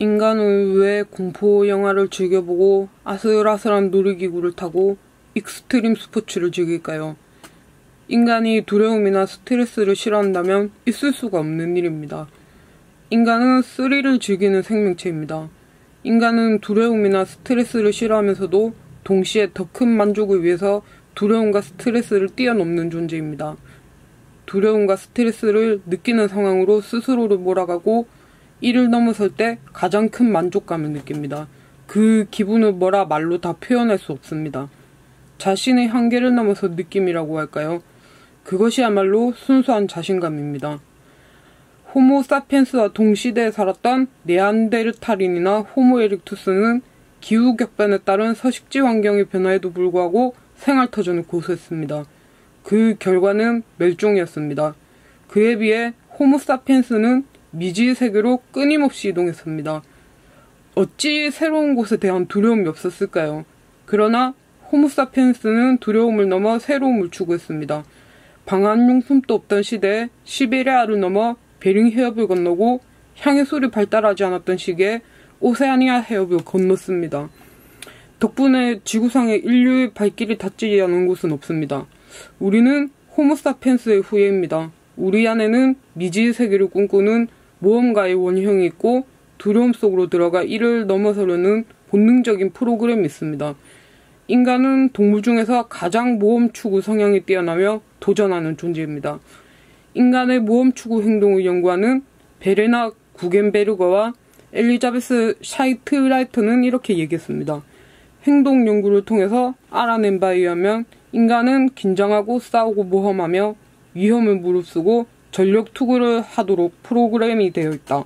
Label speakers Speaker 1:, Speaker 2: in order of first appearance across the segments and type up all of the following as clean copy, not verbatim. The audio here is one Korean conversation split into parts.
Speaker 1: 인간은 왜 공포 영화를 즐겨보고 아슬아슬한 놀이기구를 타고 익스트림 스포츠를 즐길까요? 인간이 두려움이나 스트레스를 싫어한다면 있을 수가 없는 일입니다. 인간은 스릴을 즐기는 생명체입니다. 인간은 두려움이나 스트레스를 싫어하면서도 동시에 더 큰 만족을 위해서 두려움과 스트레스를 뛰어넘는 존재입니다. 두려움과 스트레스를 느끼는 상황으로 스스로를 몰아가고 이를 넘어설 때 가장 큰 만족감을 느낍니다. 그 기분을 뭐라 말로 다 표현할 수 없습니다. 자신의 한계를 넘어서 느낌이라고 할까요? 그것이야말로 순수한 자신감입니다. 호모 사피엔스와 동시대에 살았던 네안데르탈인이나 호모 에릭투스는 기후 격변에 따른 서식지 환경의 변화에도 불구하고 생활터전을 고수했습니다. 그 결과는 멸종이었습니다. 그에 비해 호모 사피엔스는 미지의 세계로 끊임없이 이동했습니다. 어찌 새로운 곳에 대한 두려움이 없었을까요? 그러나 호모 사피엔스는 두려움을 넘어 새로움을 추구했습니다. 방한용품도 없던 시대에 시베리아를 넘어 베링 해협을 건너고 향해술이 발달하지 않았던 시기에 오세아니아 해협을 건넜습니다. 덕분에 지구상에 인류의 발길이 닿지 않은 곳은 없습니다. 우리는 호모 사피엔스의 후예입니다. 우리 안에는 미지의 세계를 꿈꾸는 모험가의 원형이 있고 두려움 속으로 들어가 이를 넘어서려는 본능적인 프로그램이 있습니다. 인간은 동물 중에서 가장 모험 추구 성향이 뛰어나며 도전하는 존재입니다. 인간의 모험 추구 행동을 연구하는 베레나 구겐베르거와 엘리자베스 샤이트라이터는 이렇게 얘기했습니다. 행동 연구를 통해서 알아낸 바에 의하면 인간은 긴장하고 싸우고 모험하며 위험을 무릅쓰고 전력 투구를 하도록 프로그램이 되어 있다.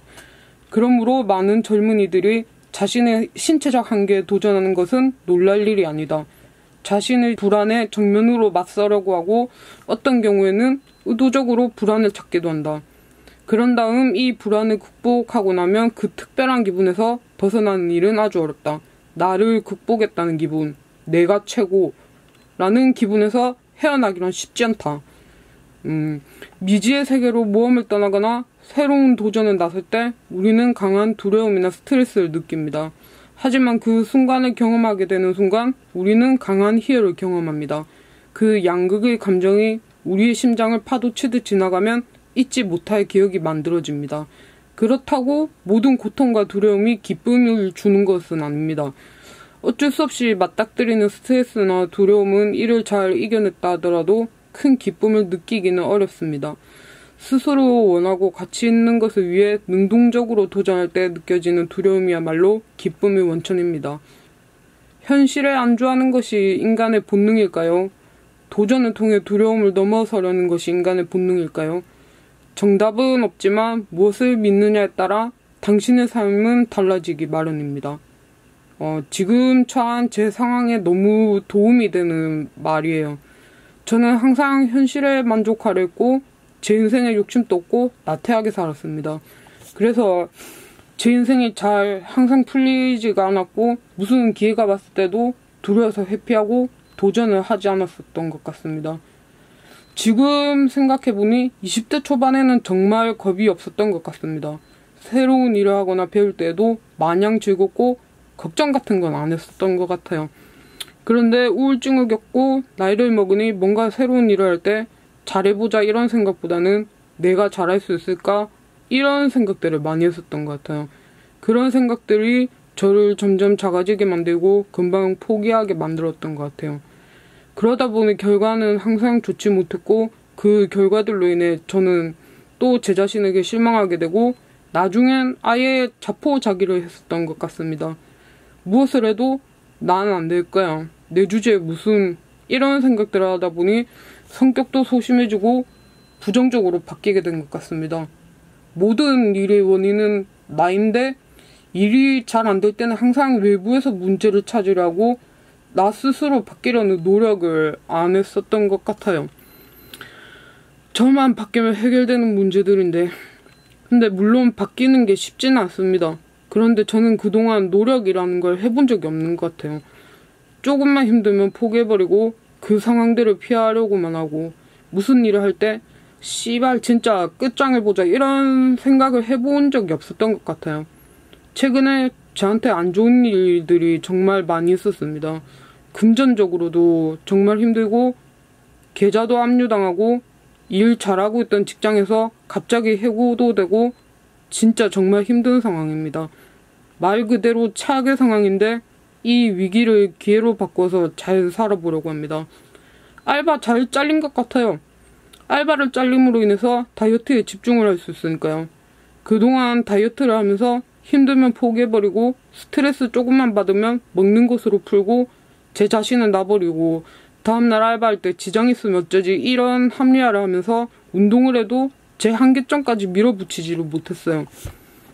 Speaker 1: 그러므로 많은 젊은이들이 자신의 신체적 한계에 도전하는 것은 놀랄 일이 아니다. 자신의 불안에 정면으로 맞서려고 하고 어떤 경우에는 의도적으로 불안을 찾기도 한다. 그런 다음 이 불안을 극복하고 나면 그 특별한 기분에서 벗어나는 일은 아주 어렵다. 나를 극복했다는 기분, 내가 최고라는 기분에서 헤어나기란 쉽지 않다. 미지의 세계로 모험을 떠나거나 새로운 도전에 나설 때 우리는 강한 두려움이나 스트레스를 느낍니다. 하지만 그 순간을 경험하게 되는 순간 우리는 강한 희열을 경험합니다. 그 양극의 감정이 우리의 심장을 파도치듯 지나가면 잊지 못할 기억이 만들어집니다. 그렇다고 모든 고통과 두려움이 기쁨을 주는 것은 아닙니다. 어쩔 수 없이 맞닥뜨리는 스트레스나 두려움은 이를 잘 이겨냈다 하더라도 큰 기쁨을 느끼기는 어렵습니다. 스스로 원하고 가치 있는 것을 위해 능동적으로 도전할 때 느껴지는 두려움이야말로 기쁨의 원천입니다. 현실에 안주하는 것이 인간의 본능일까요? 도전을 통해 두려움을 넘어서려는 것이 인간의 본능일까요? 정답은 없지만 무엇을 믿느냐에 따라 당신의 삶은 달라지기 마련입니다. 지금 처한 제 상황에 너무 도움이 되는 말이에요. 저는 항상 현실에 만족하려 했고 제 인생에 욕심도 없고 나태하게 살았습니다. 그래서 제 인생이 잘 항상 풀리지가 않았고 무슨 기회가 왔을 때도 두려워서 회피하고 도전을 하지 않았었던 것 같습니다. 지금 생각해보니 20대 초반에는 정말 겁이 없었던 것 같습니다. 새로운 일을 하거나 배울 때에도 마냥 즐겁고 걱정 같은 건 안 했었던 것 같아요. 그런데 우울증을 겪고 나이를 먹으니 뭔가 새로운 일을 할 때 잘해보자 이런 생각보다는 내가 잘할 수 있을까 이런 생각들을 많이 했었던 것 같아요. 그런 생각들이 저를 점점 작아지게 만들고 금방 포기하게 만들었던 것 같아요. 그러다 보니 결과는 항상 좋지 못했고 그 결과들로 인해 저는 또 제 자신에게 실망하게 되고 나중엔 아예 자포자기를 했었던 것 같습니다. 무엇을 해도 나는 안 될 거야. 내 주제에 무슨 이런 생각들을 하다 보니 성격도 소심해지고 부정적으로 바뀌게 된 것 같습니다. 모든 일의 원인은 나인데 일이 잘 안 될 때는 항상 외부에서 문제를 찾으려고 나 스스로 바뀌려는 노력을 안 했었던 것 같아요. 저만 바뀌면 해결되는 문제들인데 근데 물론 바뀌는 게 쉽지는 않습니다. 그런데 저는 그동안 노력이라는 걸 해본 적이 없는 것 같아요. 조금만 힘들면 포기해버리고 그 상황들을 피하려고만 하고 무슨 일을 할 때 씨발 진짜 끝장을 보자 이런 생각을 해본 적이 없었던 것 같아요. 최근에 저한테 안 좋은 일들이 정말 많이 있었습니다. 금전적으로도 정말 힘들고 계좌도 압류당하고 일 잘하고 있던 직장에서 갑자기 해고도 되고 진짜 정말 힘든 상황입니다. 말 그대로 최악의 상황인데 이 위기를 기회로 바꿔서 잘 살아보려고 합니다. 알바 잘 잘린 것 같아요. 알바를 잘림으로 인해서 다이어트에 집중을 할 수 있으니까요. 그동안 다이어트를 하면서 힘들면 포기해버리고 스트레스 조금만 받으면 먹는 것으로 풀고 제 자신은 놔버리고 다음날 알바할 때 지장 있으면 어쩌지 이런 합리화를 하면서 운동을 해도 제 한계점까지 밀어붙이지를 못했어요.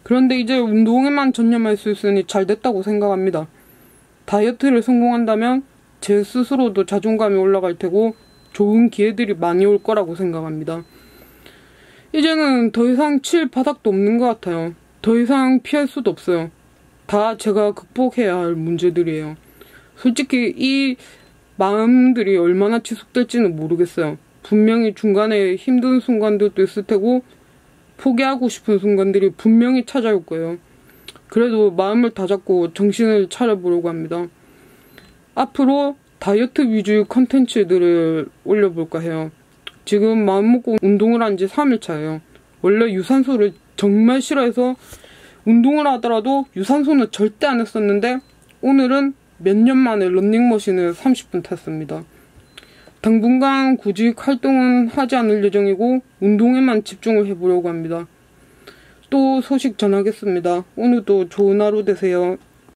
Speaker 1: 그런데 이제 운동에만 전념할 수 있으니 잘 됐다고 생각합니다. 다이어트를 성공한다면 제 스스로도 자존감이 올라갈 테고 좋은 기회들이 많이 올 거라고 생각합니다. 이제는 더 이상 칠 바닥도 없는 것 같아요. 더 이상 피할 수도 없어요. 다 제가 극복해야 할 문제들이에요. 솔직히 이 마음들이 얼마나 지속될지는 모르겠어요. 분명히 중간에 힘든 순간들도 있을 테고 포기하고 싶은 순간들이 분명히 찾아올 거예요. 그래도 마음을 다잡고 정신을 차려보려고 합니다. 앞으로 다이어트 위주의 컨텐츠들을 올려볼까 해요. 지금 마음먹고 운동을 한 지 3일 차예요. 원래 유산소를 정말 싫어해서 운동을 하더라도 유산소는 절대 안 했었는데 오늘은 몇 년 만에 런닝머신을 30분 탔습니다. 당분간 구직 활동은 하지 않을 예정이고 운동에만 집중을 해보려고 합니다. 또 소식 전하겠습니다. 오늘도 좋은 하루 되세요.